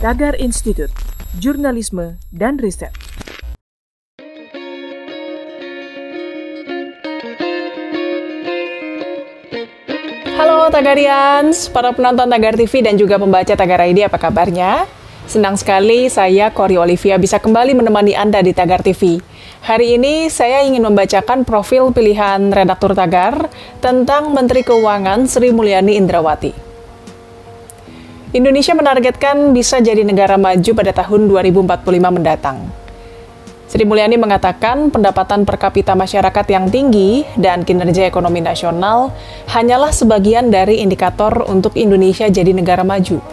Tagar Institut, Jurnalisme dan Riset. Halo Tagarians, para penonton Tagar TV dan juga pembaca Tagar ID, apa kabarnya? Senang sekali saya, Kori Olivia, bisa kembali menemani Anda di Tagar TV. Hari ini saya ingin membacakan profil pilihan redaktur Tagar tentang Menteri Keuangan Sri Mulyani Indrawati. Indonesia menargetkan bisa jadi negara maju pada tahun 2045 mendatang. Sri Mulyani mengatakan pendapatan per kapita masyarakat yang tinggi dan kinerja ekonomi nasional hanyalah sebagian dari indikator untuk Indonesia jadi negara maju.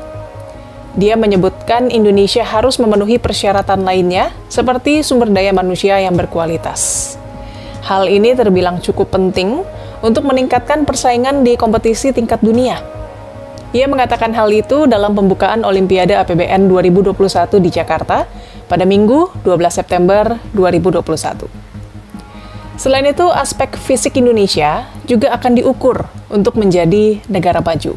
Dia menyebutkan Indonesia harus memenuhi persyaratan lainnya seperti sumber daya manusia yang berkualitas. Hal ini terbilang cukup penting untuk meningkatkan persaingan di kompetisi tingkat dunia. Ia mengatakan hal itu dalam pembukaan Olimpiade APBN 2021 di Jakarta pada Minggu 12 September 2021. Selain itu, aspek fisik Indonesia juga akan diukur untuk menjadi negara maju.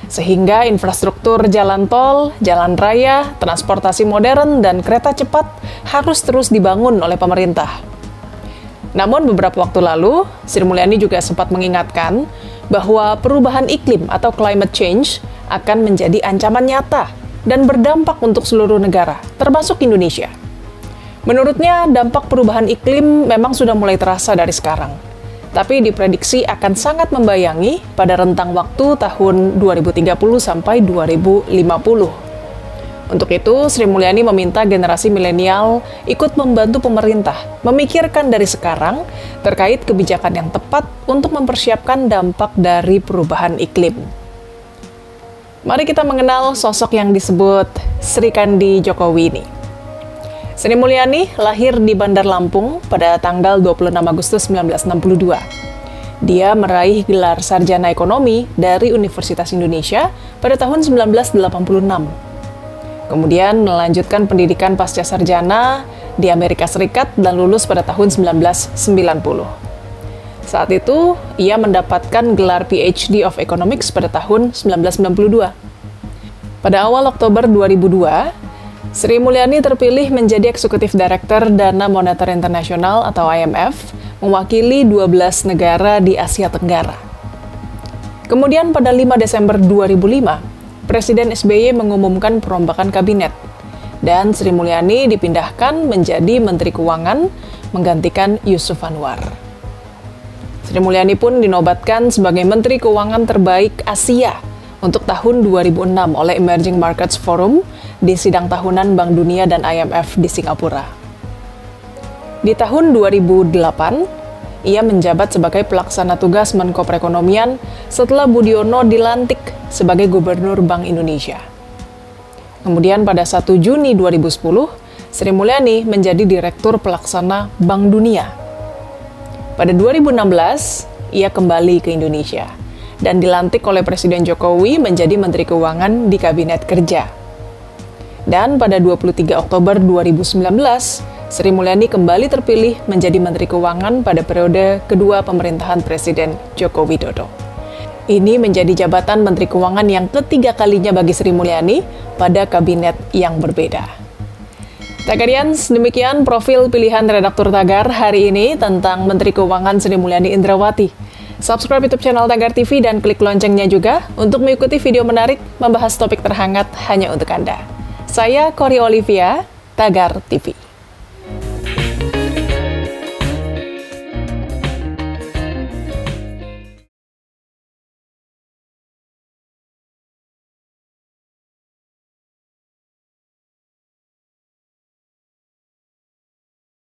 Sehingga infrastruktur jalan tol, jalan raya, transportasi modern, dan kereta cepat harus terus dibangun oleh pemerintah. Namun beberapa waktu lalu, Sri Mulyani juga sempat mengingatkan bahwa perubahan iklim atau climate change akan menjadi ancaman nyata dan berdampak untuk seluruh negara, termasuk Indonesia. Menurutnya, dampak perubahan iklim memang sudah mulai terasa dari sekarang, tapi diprediksi akan sangat membayangi pada rentang waktu tahun 2030 sampai 2050. Untuk itu, Sri Mulyani meminta generasi milenial ikut membantu pemerintah memikirkan dari sekarang terkait kebijakan yang tepat untuk mempersiapkan dampak dari perubahan iklim. Mari kita mengenal sosok yang disebut Sri Kandi Jokowi ini. Sri Mulyani lahir di Bandar Lampung pada tanggal 26 Agustus 1962. Dia meraih gelar sarjana ekonomi dari Universitas Indonesia pada tahun 1986. Kemudian melanjutkan pendidikan pasca sarjana di Amerika Serikat dan lulus pada tahun 1990. Saat itu, ia mendapatkan gelar PhD of Economics pada tahun 1992. Pada awal Oktober 2002, Sri Mulyani terpilih menjadi Eksekutif Direktur Dana Moneter Internasional atau IMF, mewakili 12 negara di Asia Tenggara. Kemudian pada 5 Desember 2005, Presiden SBY mengumumkan perombakan kabinet, dan Sri Mulyani dipindahkan menjadi Menteri Keuangan menggantikan Yusuf Anwar. Sri Mulyani pun dinobatkan sebagai Menteri Keuangan terbaik Asia untuk tahun 2006 oleh Emerging Markets Forum di sidang tahunan Bank Dunia dan IMF di Singapura. Di tahun 2008, ia menjabat sebagai pelaksana tugas Menko Perekonomian setelah Budiono dilantik sebagai Gubernur Bank Indonesia. Kemudian pada 1 Juni 2010, Sri Mulyani menjadi Direktur Pelaksana Bank Dunia. Pada 2016, ia kembali ke Indonesia dan dilantik oleh Presiden Jokowi menjadi Menteri Keuangan di Kabinet Kerja. Dan pada 23 Oktober 2019, Sri Mulyani kembali terpilih menjadi Menteri Keuangan pada periode kedua pemerintahan Presiden Joko Widodo. Ini menjadi jabatan Menteri Keuangan yang ketiga kalinya bagi Sri Mulyani pada kabinet yang berbeda. Tagarians, demikian profil pilihan redaktur Tagar hari ini tentang Menteri Keuangan Sri Mulyani Indrawati. Subscribe YouTube channel Tagar TV dan klik loncengnya juga untuk mengikuti video menarik membahas topik terhangat hanya untuk Anda. Saya Kori Olivia, Tagar TV.